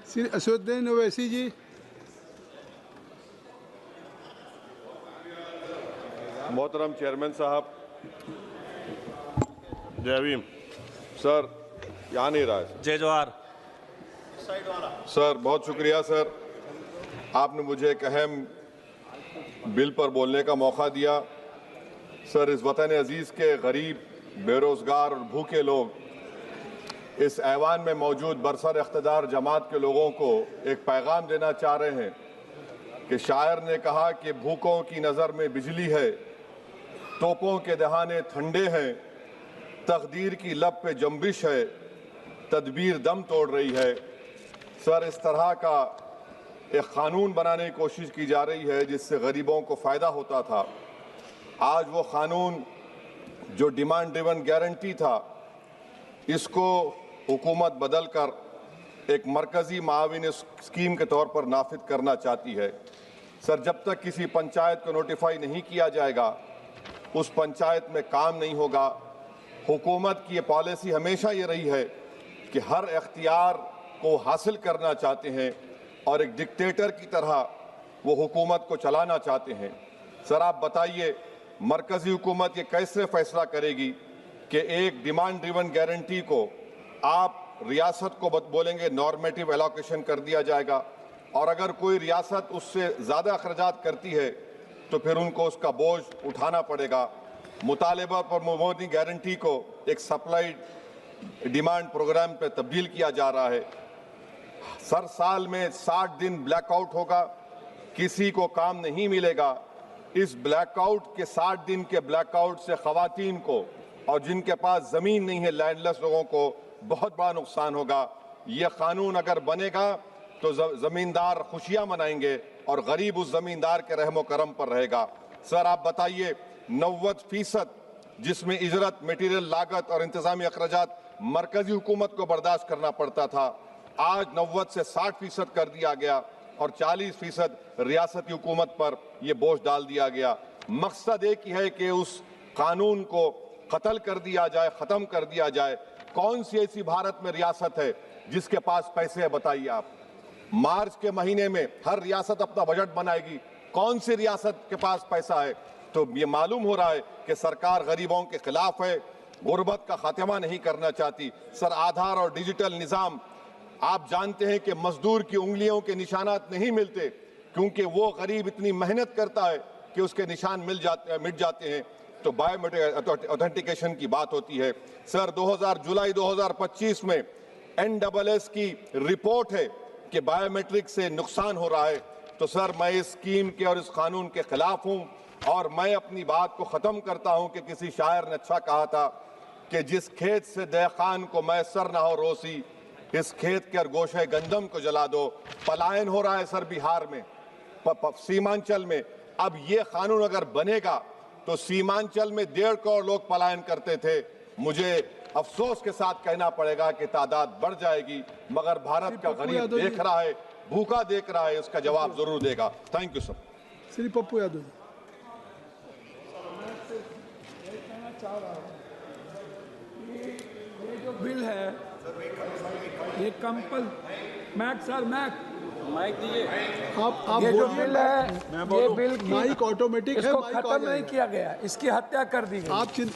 श्री असदुद्दीन ओवैसी जी। मोहतरम चेयरमैन साहब, जय भीम। सर यहाँ नहीं रहा है। जय जवाहर। सर बहुत शुक्रिया सर, आपने मुझे एक अहम बिल पर बोलने का मौका दिया। सर इस वतन अजीज़ के गरीब, बेरोज़गार और भूखे लोग इस ऐवान में मौजूद बरसर इख्तिदार जमात के लोगों को एक पैगाम देना चाह रहे हैं कि शायर ने कहा कि भूखों की नज़र में बिजली है, तोपों के दहाने ठंडे हैं, तकदीर की लब पे जंबिश है, तदबीर दम तोड़ रही है। सर इस तरह का एक क़ानून बनाने की कोशिश की जा रही है जिससे गरीबों को फ़ायदा होता था। आज वो क़ानून जो डिमांड ड्रिवन गारंटी था, इसको हुकूमत बदल कर एक मरकज़ी माविन स्कीम के तौर पर नाफिज करना चाहती है। सर जब तक किसी पंचायत को नोटिफाई नहीं किया जाएगा, उस पंचायत में काम नहीं होगा। हुकूमत की ये पॉलिसी हमेशा ये रही है कि हर इख्तियार को हासिल करना चाहते हैं और एक डिक्टेटर की तरह वो हुकूमत को चलाना चाहते हैं। सर आप बताइए, मरकज़ी हुकूमत ये कैसे फैसला करेगी कि एक डिमांड ड्रिवन गारंटी को आप रियासत को बोलेंगे नॉर्मेटिव एलोकेशन कर दिया जाएगा, और अगर कोई रियासत उससे ज़्यादा अखराजात करती है तो फिर उनको उसका बोझ उठाना पड़ेगा। मुतालिबा पर मबनी गारंटी को एक सप्लाई डिमांड प्रोग्राम पर तब्दील किया जा रहा है। सर साल में 60 दिन ब्लैकआउट होगा, किसी को काम नहीं मिलेगा। इस ब्लैकआउट के 60 दिन के ब्लैकआउट से ख़वातीन को और जिनके पास ज़मीन नहीं है, लैंडलेस लोगों को बहुत बड़ा नुकसान होगा। ये क़ानून अगर बनेगा तो ज़मींदार खुशियाँ मनाएंगे और गरीब उस ज़मींदार के रहमो करम पर रहेगा। सर आप बताइए, 90% जिसमें इजरत, मटीरियल लागत और इंतज़ामी अखराजात मरकज़ी हुकूमत को बर्दाश्त करना पड़ता था, आज 90 से 60% कर दिया गया और 40% रियासती हुकूमत पर यह बोझ डाल दिया गया। मकसद एक ही है कि उस कानून को कत्ल कर दिया जाए, ख़त्म कर दिया जाए। कौन सी ऐसी भारत में रियासत है जिसके पास पैसे है, बताइए आप। मार्च के महीने में हर रियासत अपना बजट बनाएगी, कौन सी रियासत के पास पैसा है? तो ये मालूम हो रहा है कि सरकार गरीबों के खिलाफ है, गुर्बत का खात्मा नहीं करना चाहती। सर आधार और डिजिटल निज़ाम, आप जानते हैं कि मजदूर की उंगलियों के निशानात नहीं मिलते क्योंकि वो गरीब इतनी मेहनत करता है कि उसके निशान मिट जाते हैं। तो बायोमेट्रिक ऑथेंटिकेशन की बात होती है। सर जुलाई 2025 में NSS की रिपोर्ट है कि बायोमेट्रिक से नुकसान हो रहा है। तो सर मैं इस स्कीम के और इस कानून के खिलाफ हूँ और मैं अपनी बात को ख़त्म करता हूँ कि किसी शायर ने अच्छा कहा था कि जिस खेत से देखान को मैसर ना हो रोसी, इस खेत के गोशे गंदम को जला दो। पलायन हो रहा है सर बिहार में, सीमांचल में। अब ये कानून अगर बनेगा तो सीमांचल में 1.5 करोड़ लोग पलायन करते थे। मुझे अफसोस के साथ कहना पड़ेगा कि तादाद बढ़ जाएगी, मगर भारत का गरीब देख रहा है, भूखा देख रहा है, उसका जवाब जरूर देगा। Thank you sir. Shri Pappu Yadav ji. ये जो बिल है, ये मैक सर माइक दीजिए। आप ये जो बिल है, ये बिल माइक ऑटोमेटिक है, इसको माइक खत्म नहीं किया गया, इसकी हत्या कर दी गई। आप